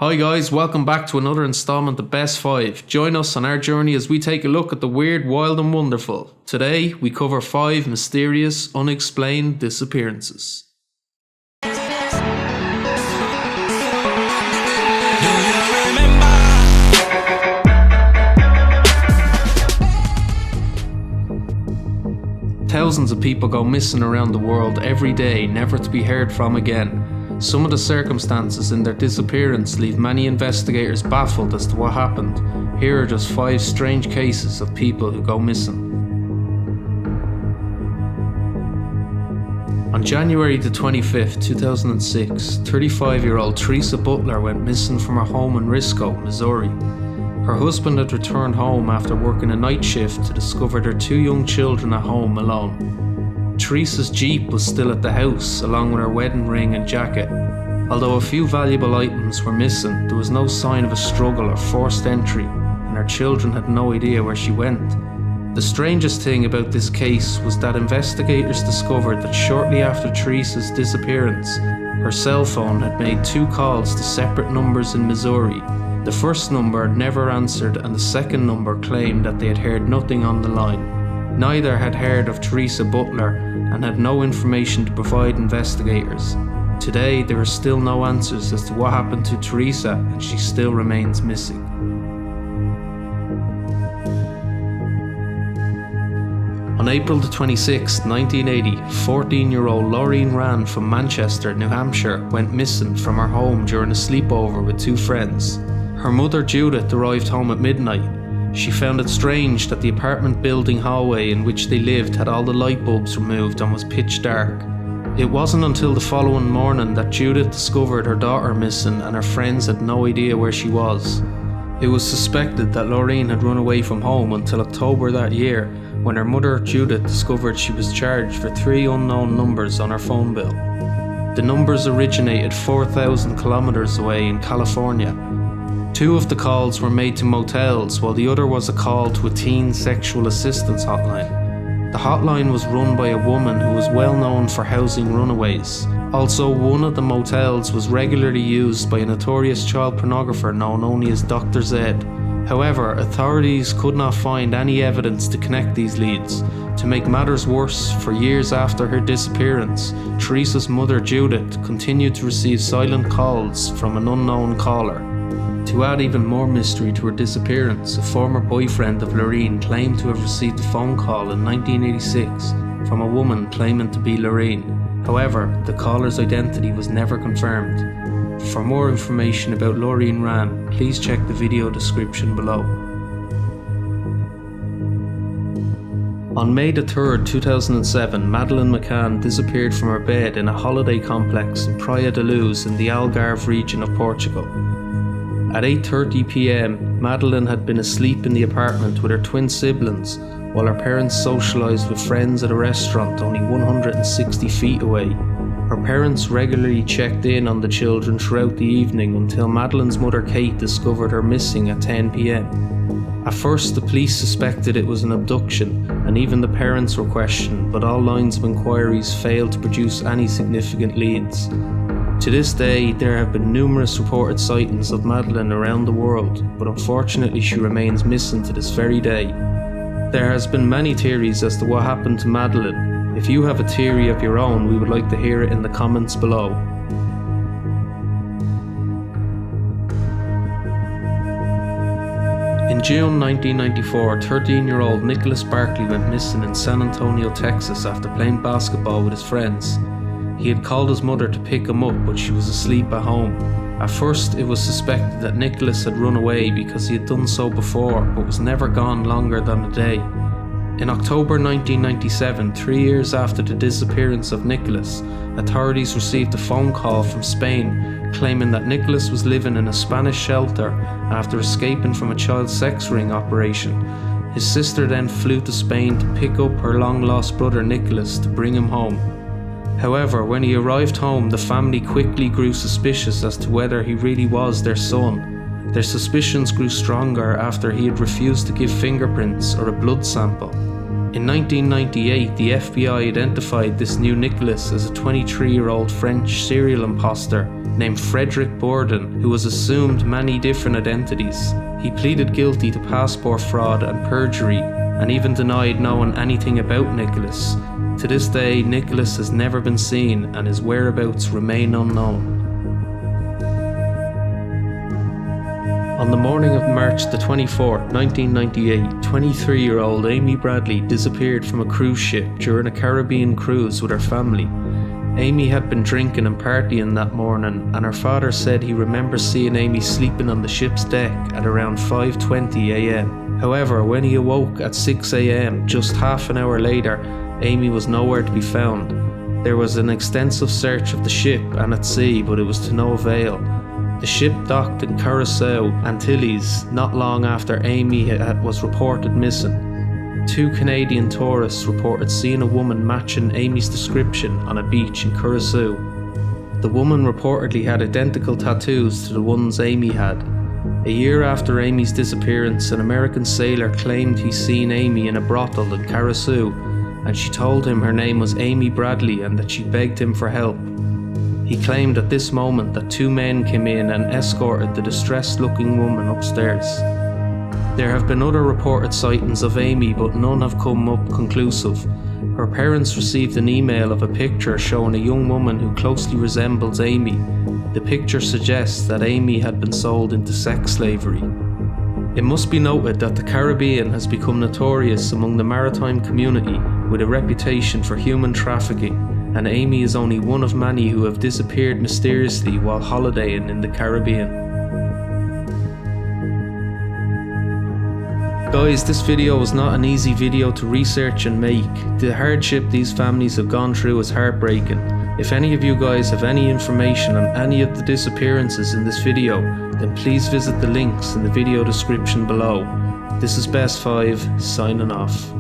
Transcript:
Hi guys, welcome back to another installment of Best 5. Join us on our journey as we take a look at the weird, wild and wonderful. Today, we cover 5 mysterious, unexplained disappearances. Thousands of people go missing around the world every day, never to be heard from again. Some of the circumstances in their disappearance leave many investigators baffled as to what happened. Here are just 5 strange cases of people who go missing. On January the 25th, 2006, 35-year-old Teresa Butler went missing from her home in Risco, Missouri. Her husband had returned home after working a night shift to discover their 2 young children at home alone. Teresa's Jeep was still at the house, along with her wedding ring and jacket. Although a few valuable items were missing, there was no sign of a struggle or forced entry, and her children had no idea where she went. The strangest thing about this case was that investigators discovered that shortly after Teresa's disappearance, her cell phone had made 2 calls to separate numbers in Missouri. The first number never answered, and the second number claimed that they had heard nothing on the line. Neither had heard of Teresa Butler and had no information to provide investigators. Today, there are still no answers as to what happened to Teresa, and she still remains missing. On April the 26th, 1980, 14-year-old Loreen Run from Manchester, New Hampshire, went missing from her home during a sleepover with 2 friends. Her mother Judith arrived home at midnight. She found it strange that the apartment building hallway in which they lived had all the light bulbs removed and was pitch dark. It wasn't until the following morning that Judith discovered her daughter missing, and her friends had no idea where she was. It was suspected that Loreen had run away from home until October that year, when her mother Judith discovered she was charged for 3 unknown numbers on her phone bill. The numbers originated 4,000 kilometers away in California. 2 of the calls were made to motels, while the other was a call to a teen sexual assistance hotline. The hotline was run by a woman who was well known for housing runaways. Also, one of the motels was regularly used by a notorious child pornographer known only as Dr. Zed. However, authorities could not find any evidence to connect these leads. To make matters worse, for years after her disappearance, Teresa's mother Judith continued to receive silent calls from an unknown caller. To add even more mystery to her disappearance, a former boyfriend of Loreen claimed to have received a phone call in 1986 from a woman claiming to be Loreen. However, the caller's identity was never confirmed. For more information about Loreen Run, please check the video description below. On May the 3rd, 2007, Madeleine McCann disappeared from her bed in a holiday complex in Praia da Luz in the Algarve region of Portugal. At 8:30 p.m, Madeleine had been asleep in the apartment with her twin siblings, while her parents socialised with friends at a restaurant only 160 feet away. Her parents regularly checked in on the children throughout the evening until Madeleine's mother Kate discovered her missing at 10 p.m. At first, the police suspected it was an abduction, and even the parents were questioned, but all lines of inquiries failed to produce any significant leads. To this day, there have been numerous reported sightings of Madeleine around the world, but unfortunately she remains missing to this very day. There has been many theories as to what happened to Madeleine. If you have a theory of your own, we would like to hear it in the comments below. In June 1994, 13-year-old Nicholas Barclay went missing in San Antonio, Texas after playing basketball with his friends. He had called his mother to pick him up, but she was asleep at home. At first, it was suspected that Nicholas had run away because he had done so before, but was never gone longer than a day. In October 1997, 3 years after the disappearance of Nicholas, authorities received a phone call from Spain claiming that Nicholas was living in a Spanish shelter after escaping from a child sex ring operation. His sister then flew to Spain to pick up her long-lost brother Nicholas to bring him home. However, when he arrived home, the family quickly grew suspicious as to whether he really was their son. Their suspicions grew stronger after he had refused to give fingerprints or a blood sample. In 1998, the FBI identified this new Nicholas as a 23-year-old French serial imposter named Frederick Bourdon, who was assumed many different identities. He pleaded guilty to passport fraud and perjury, and even denied knowing anything about Nicholas. To this day, Nicholas has never been seen and his whereabouts remain unknown. On the morning of March the 24th, 1998, 23-year-old Amy Bradley disappeared from a cruise ship during a Caribbean cruise with her family. Amy had been drinking and partying that morning, and her father said he remembers seeing Amy sleeping on the ship's deck at around 5:20 a.m. However, when he awoke at 6 a.m, just half an hour later, Amy was nowhere to be found. There was an extensive search of the ship and at sea, but it was to no avail. The ship docked in Curacao, Antilles, not long after Amy was reported missing. 2 Canadian tourists reported seeing a woman matching Amy's description on a beach in Curacao. The woman reportedly had identical tattoos to the ones Amy had. A year after Amy's disappearance, an American sailor claimed he'd seen Amy in a brothel in Curacao, and she told him her name was Amy Bradley and that she begged him for help. He claimed at this moment that 2 men came in and escorted the distressed-looking woman upstairs. There have been other reported sightings of Amy, but none have come up conclusive. Her parents received an email of a picture showing a young woman who closely resembles Amy. The picture suggests that Amy had been sold into sex slavery. It must be noted that the Caribbean has become notorious among the maritime community with a reputation for human trafficking, and Amy is only one of many who have disappeared mysteriously while holidaying in the Caribbean. Guys, this video was not an easy video to research and make. The hardship these families have gone through is heartbreaking. If any of you guys have any information on any of the disappearances in this video, then please visit the links in the video description below. This is Best 5, signing off.